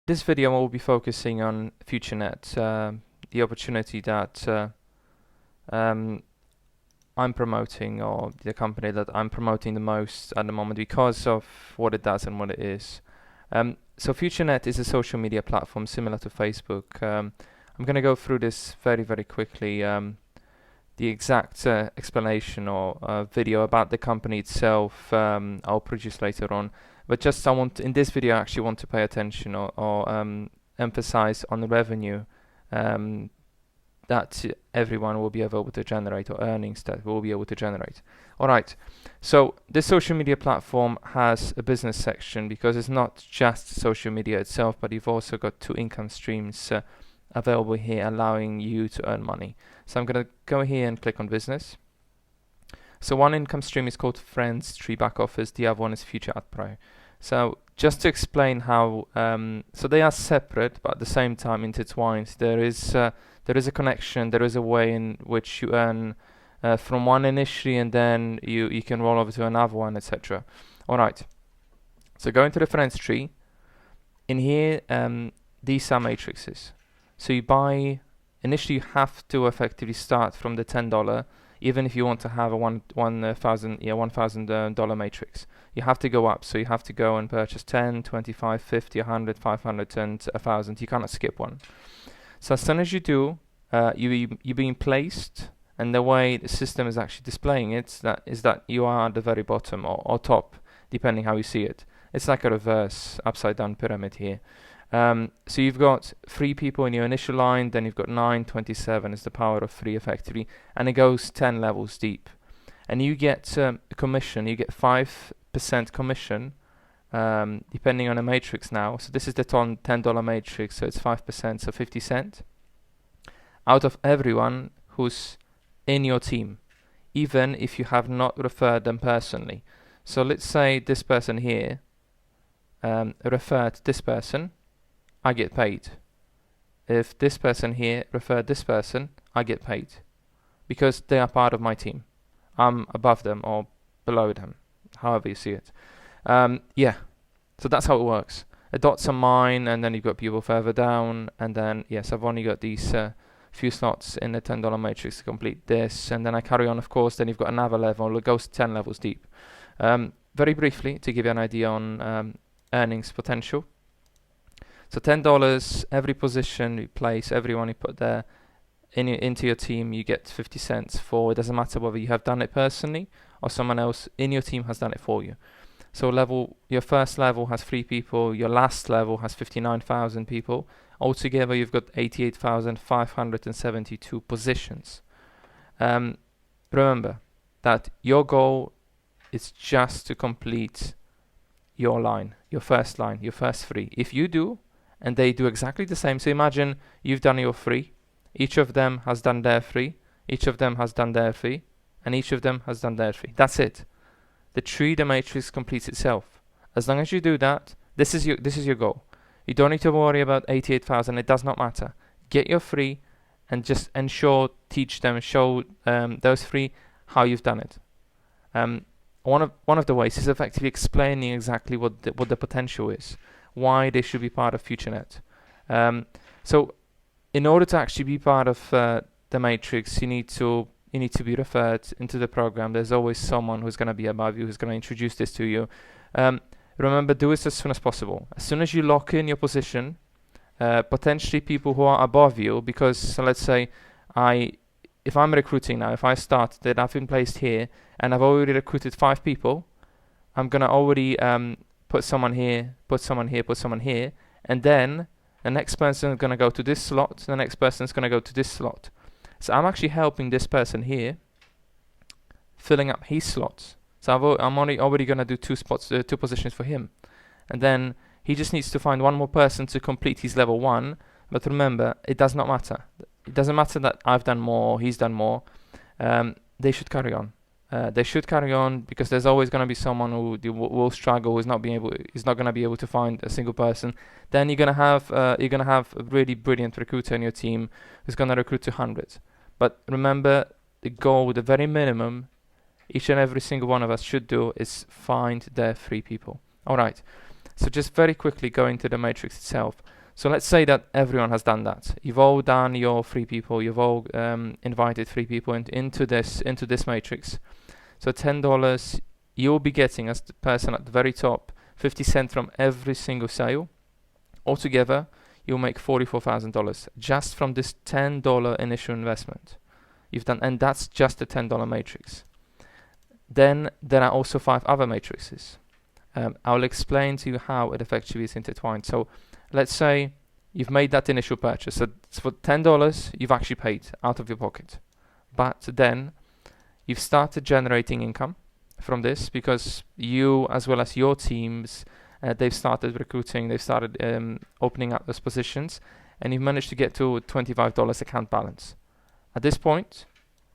This video will be focusing on Futurenet, the opportunity that um, I'm promoting, or the company that I'm promoting the most at the moment because of what it does and what it is. So Futurenet is a social media platform similar to Facebook. I'm going to go through this very, very quickly. The exact explanation or video about the company itself I'll produce later on. But just in this video I actually want to pay attention or emphasize on the revenue that everyone will be able to generate, or earnings that we'll be able to generate. Alright, so this social media platform has a business section because it's not just social media itself, but you've also got two income streams available here allowing you to earn money. So I'm going to go here and click on business. So one income stream is called Friends Tree Back Office, the other one is FutureAdPro. So just to explain how, so they are separate but at the same time intertwined. There is a connection, there is a way in which you earn from one initially and then you can roll over to another one, etc. Alright, so go into the Friends Tree. In here, these are matrices. So you buy, initially you have to effectively start from the $10, even if you want to have a $1,000 matrix. You have to go up, so you have to go and purchase 10, 25, 50, 100, 500, and 1,000. You cannot skip one. So as soon as you do, you're being placed, and the way the system is actually displaying it is that you are at the very bottom or top, depending how you see it. It's like a reverse upside down pyramid here. So you've got 3 people in your initial line, then you've got 9, 27 is the power of 3 effectively, and it goes 10 levels deep. And you get a commission, you get 5% commission, depending on a matrix now. So this is the $10 matrix, so it's 5%, so 50 cents, out of everyone who's in your team, even if you have not referred them personally. So let's say this person here referred this person, I get paid. If this person here referred this person, I get paid because they are part of my team. I'm above them or below them, however you see it. Yeah, so that's how it works. The dots are mine, and then you've got people further down, and then yes, I've only got these few slots in the $10 matrix to complete this, and then I carry on, of course. Then you've got another level, it goes 10 levels deep. Very briefly, to give you an idea on earnings potential. So $10, every position you place, everyone you put there into your team, you get 50 cents for. It doesn't matter whether you have done it personally or someone else in your team has done it for you. So your first level has 3 people, your last level has 59,000 people. Altogether, you've got 88,572 positions. Remember that your goal is just to complete your line, your first 3. If you do, and they do exactly the same. So imagine you've done your 3, each of them has done their 3, each of them has done their 3, and each of them has done their 3. That's it. The tree, the matrix completes itself. As long as you do that, this is your goal. You don't need to worry about 88,000. It does not matter. Get your 3 and just teach them, show those 3 how you've done it. One of the ways is effectively explaining exactly what the potential is, why they should be part of Futurenet. So in order to actually be part of the matrix, you need to be referred into the program. There's always someone who's going to be above you, who's going to introduce this to you. Remember, do this as soon as possible. As soon as you lock in your position, potentially people who are above you, because so let's say if I'm recruiting now, if I start that I've been placed here and I've already recruited 5 people, I'm going to already put someone here, put someone here, put someone here, and then the next person is going to go to this slot, the next person is going to go to this slot. So I'm actually helping this person here, filling up his slots. So I'm already going to do 2 positions for him. And then he just needs to find one more person to complete his level 1. But remember, it does not matter. It doesn't matter that I've done more, he's done more. They should carry on. They should carry on because there's always going to be someone who will struggle, is not going to be able to find a single person. Then you're going to have a really brilliant recruiter in your team who's going to recruit 200. But remember, the goal, the very minimum, each and every single one of us should do is find their 3 people. All right. So just very quickly go into the matrix itself. So let's say that everyone has done that. You've all done your free people. You've all invited free people into this matrix. So $10, you'll be getting, as the person at the very top, 50 cents from every single sale. Altogether, you'll make $44,000 just from this $10 initial investment you've done, and that's just the $10 matrix. Then there are also 5 other matrices. I'll explain to you how it effectively is intertwined. So let's say you've made that initial purchase. So for $10, you've actually paid out of your pocket. But then you've started generating income from this because you, as well as your teams, they've started recruiting, they've started opening up those positions, and you've managed to get to $25 account balance. At this point,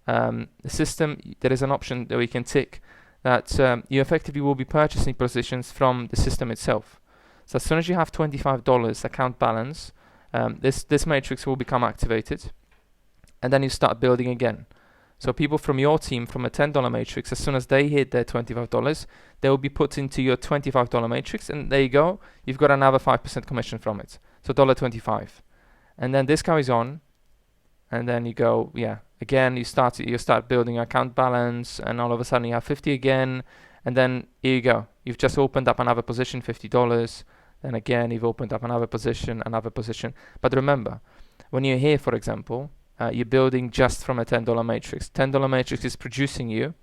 the system, there is an option that we can tick that you effectively will be purchasing positions from the system itself. So as soon as you have $25 account balance, this matrix will become activated, and then you start building again. So people from your team, from a $10 matrix, as soon as they hit their $25, they will be put into your $25 matrix, and there you go. You've got another 5% commission from it. So $1.25. And then this carries on, and then you go, again, you start building your account balance, and all of a sudden you have 50 again, and then here you go. You've just opened up another position, $50, and again, you've opened up another position. But remember, when you're here, for example, you're building just from a $10 matrix. $10 matrix is producing you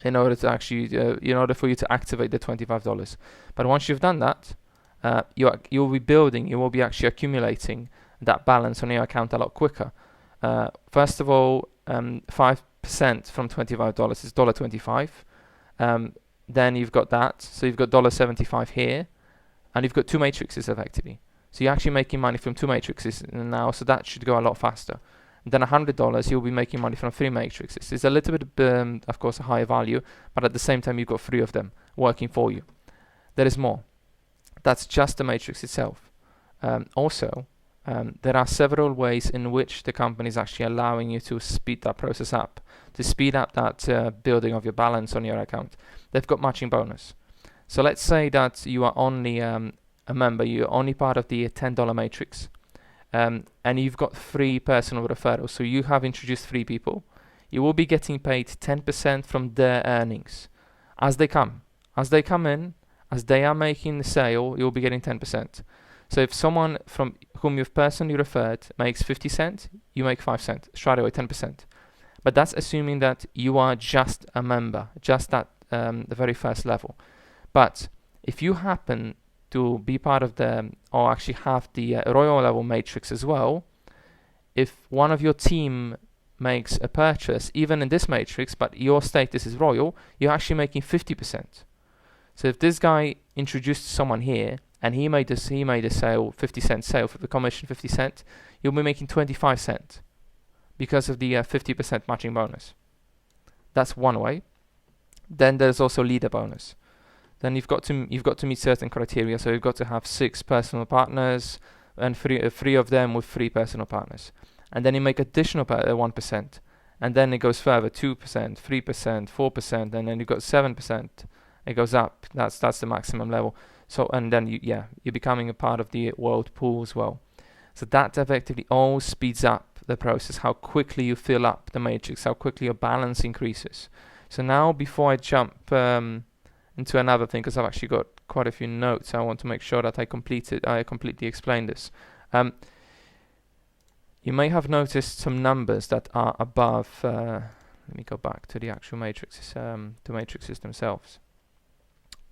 in order to actually, in order for you to activate the $25. But once you've done that, you'll be building, you will be actually accumulating that balance on your account a lot quicker. First of all, 5% from $25 is $1.25. Then you've got that, so you've got $1.75 here, and you've got 2 matrices effectively. So you're actually making money from 2 matrices now, so that should go a lot faster. Then $100, you'll be making money from 3 matrices. It's a little bit, of course, a higher value, but at the same time, you've got 3 of them working for you. There is more. That's just the matrix itself. Also, there are several ways in which the company is actually allowing you to speed that process up, to speed up that building of your balance on your account. They've got matching bonus. So let's say that you are only a member, you're only part of the $10 matrix, and you've got 3 personal referrals. So you have introduced 3 people. You will be getting paid 10% from their earnings as they come. As they come in, as they are making the sale, you'll be getting 10%. So if someone from whom you've personally referred makes 50 cents, you make 5 cents, straight away 10%. But that's assuming that you are just a member, just at the very first level. But if you happen to be part of the, or actually have the royal level matrix as well, if one of your team makes a purchase, even in this matrix, but your status is royal, you're actually making 50%. So if this guy introduced someone here, and he made a sale, 50 cent sale for the commission, 50 cents, you'll be making 25 cents because of the 50% matching bonus. That's one way. Then there's also leader bonus. Then you've got to meet certain criteria. So you've got to have 6 personal partners and 3 of them with 3 personal partners. And then you make additional 1%. And then it goes further, 2%, 3%, 4%, and then you've got 7%. It goes up. That's the maximum level. So, and then you're becoming a part of the world pool as well. So that effectively all speeds up the process, how quickly you fill up the matrix, how quickly your balance increases. So now, before I jump into another thing, because I've actually got quite a few notes, I want to make sure that I completely explain this. You may have noticed some numbers that are above. Let me go back to the actual matrices, the matrices themselves.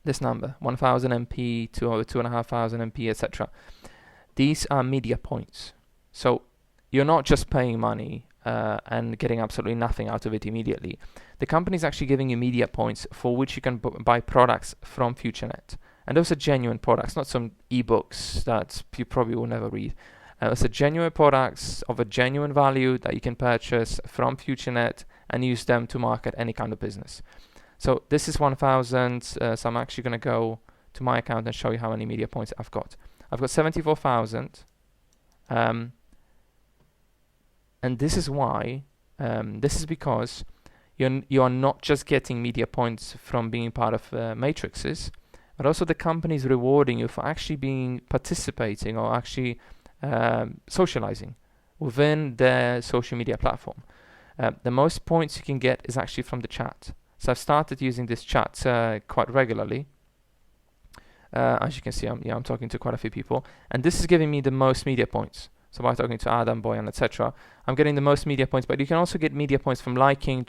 This number, 1000 MP to over 2500 MP, etc. These are media points. So you're not just paying money and getting absolutely nothing out of it immediately. The company is actually giving you media points for which you can buy products from Futurenet. And those are genuine products, not some ebooks that you probably will never read. Those are genuine products of a genuine value that you can purchase from Futurenet and use them to market any kind of business. So this is 1000, so I'm actually going to go to my account and show you how many media points I've got. I've got 74,000, and this is why, this is because you are not just getting media points from being part of matrices, but also the company is rewarding you for actually participating or actually socializing within their social media platform. The most points you can get is actually from the chat. So I've started using this chat quite regularly. As you can see, I'm talking to quite a few people, and this is giving me the most media points. So by talking to Adam, Boyan, etc., I'm getting the most media points. But you can also get media points from liking,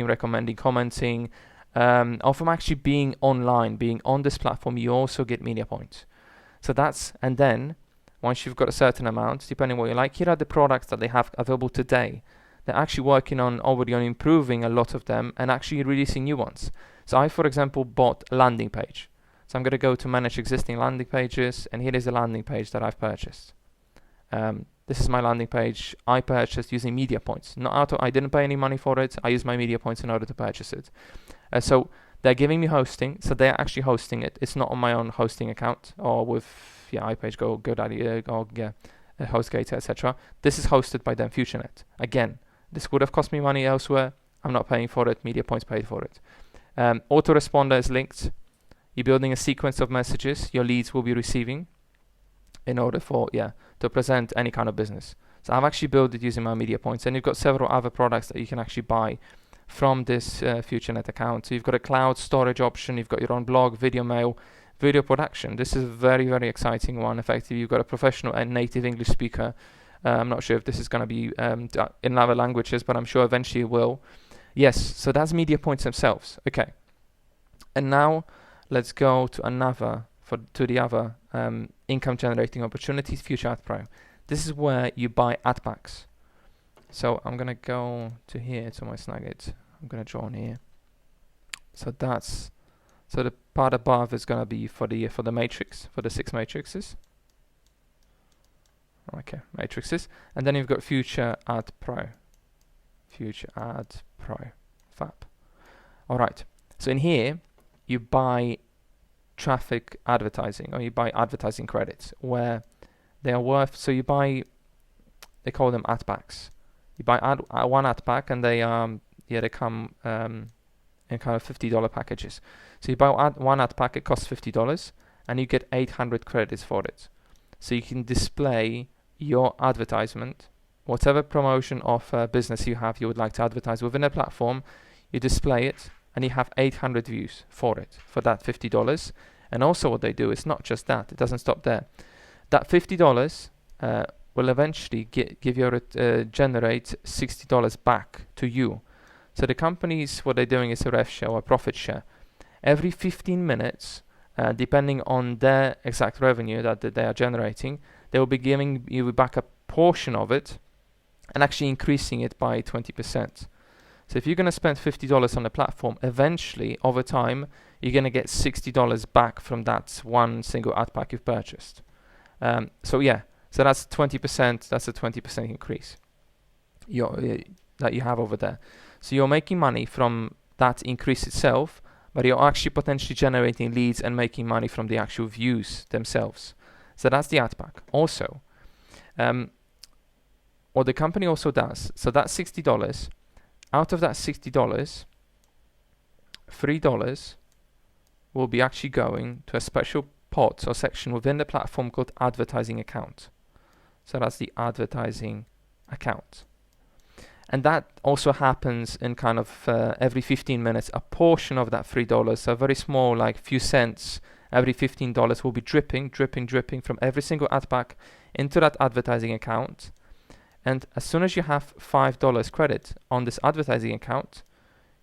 recommending, commenting, or from actually being online, being on this platform. You also get media points. So and then once you've got a certain amount, depending on what you like, here are the products that they have available today. They're actually working already on improving a lot of them and actually releasing new ones. So I, for example, bought a landing page. So I'm going to go to manage existing landing pages, and here is the landing page that I've purchased. This is my landing page I purchased using media points. I didn't pay any money for it. I used my media points in order to purchase it. So they're giving me hosting. So they're actually hosting it. It's not on my own hosting account or with iPage, GoDaddy, or HostGator, etc. This is hosted by them, Futurenet. Again, this would have cost me money elsewhere. I'm not paying for it. Media points paid for it. Autoresponder is linked. You're building a sequence of messages your leads will be receiving in order to present any kind of business. So I've actually built it using my media points, and you've got several other products that you can actually buy from this Futurenet account. So you've got a cloud storage option, you've got your own blog, video mail, video production. This is a very, very exciting one. Effectively, you've got a professional and native English speaker. I'm not sure if this is going to be in other languages, but I'm sure eventually it will. Yes, so that's media points themselves. Okay, and now let's go to the other income generating opportunities, FutureAdPro. This is where you buy ad packs. So I'm gonna go to here to my Snagit. I'm gonna draw on here. So the part above is gonna be for the matrix, for the 6 matrices. Okay, matrices, and then you've got FutureAdPro. FutureAdPro, fab. All right. So in here you buy traffic advertising, or you buy advertising credits where they are worth. So they call them ad packs. You buy one ad pack, and they come in kind of $50 packages. So you buy one ad pack, it costs $50, and you get 800 credits for it. So you can display your advertisement, whatever promotion of business you would like to advertise within a platform. You display it, and you have 800 views for that $50. And also what they do is not just that, it doesn't stop there. That $50 will eventually generate $60 back to you. So the companies, what they're doing is a rev share or a profit share. Every 15 minutes, depending on their exact revenue that they are generating, they will be giving you back a portion of it and actually increasing it by 20%. So if you're going to spend $50 on a platform, eventually, over time, you're going to get $60 back from that one single ad pack you've purchased. So that's 20%. That's a 20% increase that you have over there. So you're making money from that increase itself, but you're actually potentially generating leads and making money from the actual views themselves. So that's the ad pack. Also, what the company also does, so that's $60. Out of that $60, $3 will be actually going to a special pot or section within the platform called advertising account. So that's the advertising account. And that also happens in kind of every 15 minutes, a portion of that $3, so very small, like few cents, every $15 will be dripping from every single ad pack into that advertising account. And as soon as you have $5 credit on this advertising account,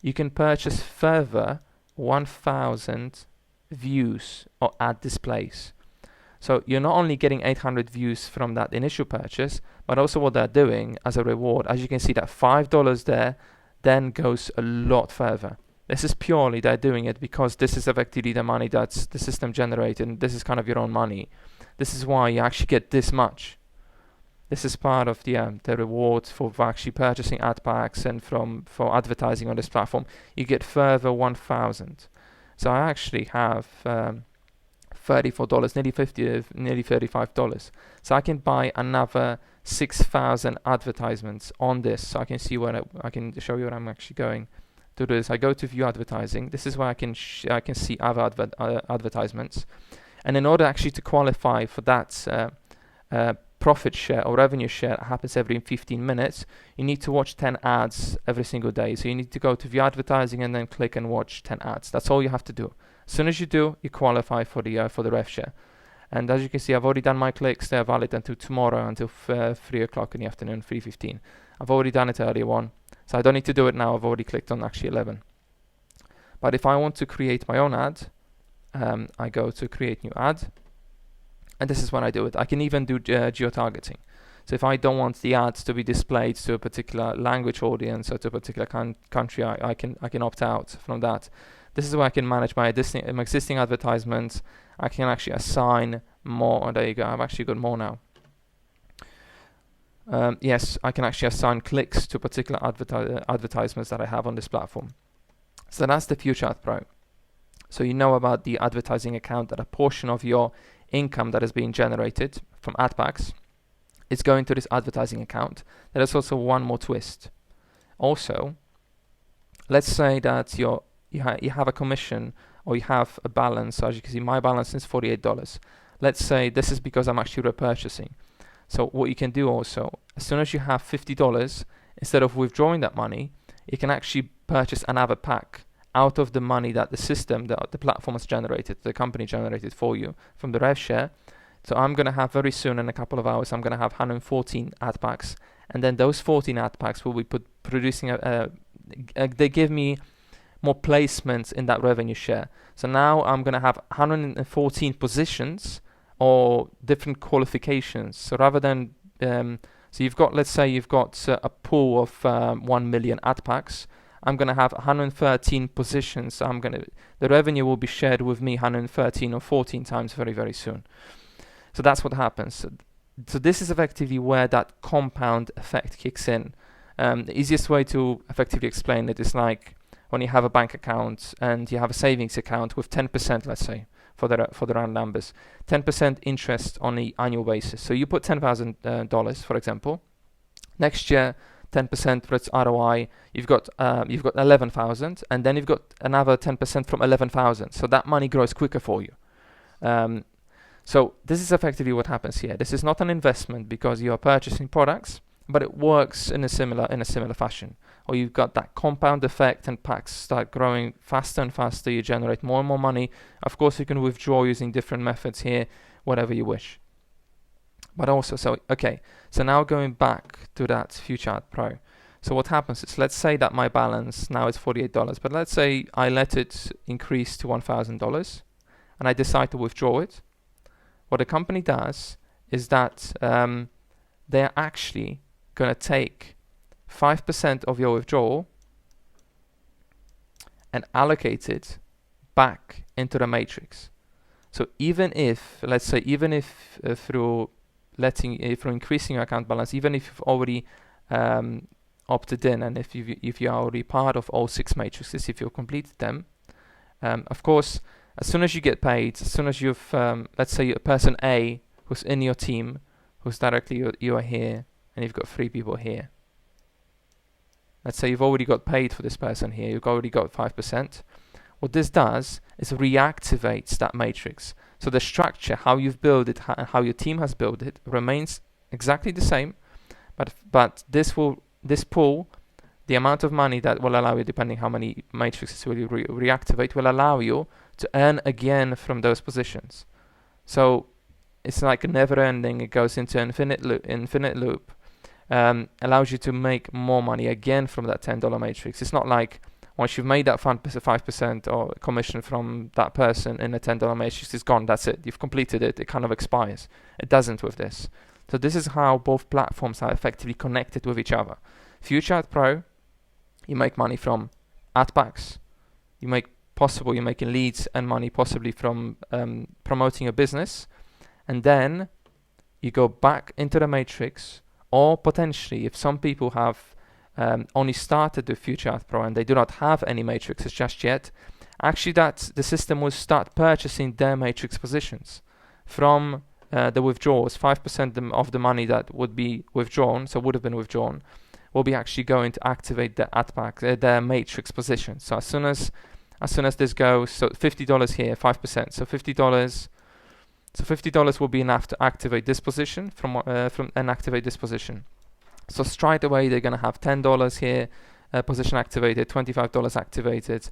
you can purchase further 1,000 views or ad displays. So you're not only getting 800 views from that initial purchase, but also what they're doing as a reward. As you can see, that $5 there then goes a lot further. This is purely they're doing it because this is effectively the money that's the system generated, and this is kind of your own money. This is why you actually get this much. This is part of the reward for actually purchasing ad packs and for advertising on this platform. You get further 1,000. So I actually have $34, nearly $35. So I can buy another 6,000 advertisements on this. So I can see where I can show you where I'm actually going to do this, I go to view advertising. This is where I can see other advertisements. And in order actually to qualify for that profit share or revenue share that happens every 15 minutes, you need to watch 10 ads every single day. So you need to go to view advertising and then click and watch 10 ads. That's all you have to do. As soon as you do, you qualify for the rev share. And as you can see, I've already done my clicks. They're valid until tomorrow, until 3 o'clock in the afternoon, 3:15. I've already done it earlier on, so I don't need to do it now. I've already clicked on actually 11. But if I want to create my own ad, I go to create new ad, and this is when I do it. I can even do geo-targeting. So if I don't want the ads to be displayed to a particular language audience or to a particular country, I can opt out from that. This is where I can manage my existing advertisements. I can actually assign more. Oh, there you go. I've actually got more now. Yes, I can actually assign clicks to particular advertisements that I have on this platform. So that's the FutureAdPro. So you know about the advertising account, that a portion of your income that is being generated from ad packs is going to this advertising account. There is also one more twist. Also, let's say that you have a commission, or you have a balance. So as you can see, my balance is $48. Let's say this is because I'm actually repurchasing. So what you can do also, as soon as you have $50, instead of withdrawing that money, you can actually purchase another pack out of the money that the system, the platform has generated, the company generated for you from the rev share. So I'm going to have very soon, in a couple of hours, I'm going to have 114 ad packs. And then those 14 ad packs will be producing, they give me more placements in that revenue share. So now I'm going to have 114 positions or different qualifications. So rather than, so you've got, let's say you've got a pool of 1 million ad packs. I'm going to have 113 positions. So the revenue will be shared with me 113 or 14 times very, very soon. So that's what happens. So this is effectively where that compound effect kicks in. The easiest way to effectively explain it is like when you have a bank account and you have a savings account with 10%, let's say, for the round numbers, 10% interest on the annual basis. So you put $10,000, for example. Next year, 10% for its ROI, you've got 11,000, and then you've got another 10% from 11,000. So that money grows quicker for you. So this is effectively what happens here. This is not an investment because you are purchasing products, but it works in a similar fashion. Or you've got that compound effect, and packs start growing faster and faster. You generate more and more money. Of course, you can withdraw using different methods here, whatever you wish. But also, so now going back to that FutureAdPro. So what happens is, let's say that my balance now is $48, but let's say I let it increase to $1,000 and I decide to withdraw it. What the company does is that they're actually going to take 5% of your withdrawal and allocate it back into the matrix. So even if, let's say, through increasing your account balance, even if you've already opted in, and if you are already part of all 6 matrices, if you've completed them, of course, as soon as you get paid, as soon as you've, let's say, a person A who's in your team, who's directly you are here, and you've got 3 people here. Let's say you've already got paid for this person here. You've already got 5%. What this does is reactivates that matrix. So the structure, how you've built it, how your team has built it, remains exactly the same. But this pool, the amount of money that will allow you, depending how many matrices will you reactivate, will allow you to earn again from those positions. So it's like never-ending. It goes into infinite loop. Allows you to make more money again from that $10 matrix. It's not like once you've made that 5% or commission from that person in a $10 matrix, it's gone, that's it. You've completed it, it kind of expires. It doesn't with this. So this is how both platforms are effectively connected with each other. FutureAdPro, you make money from ad packs. You're making leads and money possibly from promoting your business. And then you go back into the matrix. Or potentially, if some people have only started with FutureAdPro and they do not have any matrices just yet, actually the system will start purchasing their matrix positions from the withdrawals. 5% of the money that would be withdrawn, so would have been withdrawn, will be actually going to activate the the matrix position. So as soon as this goes, so $50 here, 5%, so $50 will be enough to activate this position and activate this position. So straight away they're going to have $10 here, position activated, $25 activated,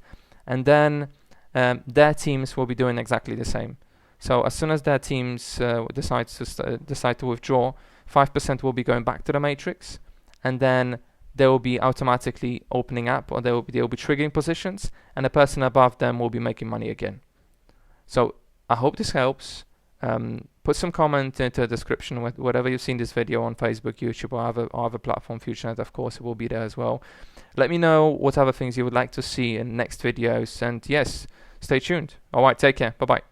and then their teams will be doing exactly the same. So as soon as their teams decide to withdraw, 5% will be going back to the matrix, and then they will be automatically opening up, or they will be triggering positions, and the person above them will be making money again. So I hope this helps. Put some comment into the description whatever you've seen this video on Facebook, YouTube, or other platform. Futurenet, of course, it will be there as well. Let me know what other things you would like to see in next videos, and yes, stay tuned. All right, take care. Bye bye.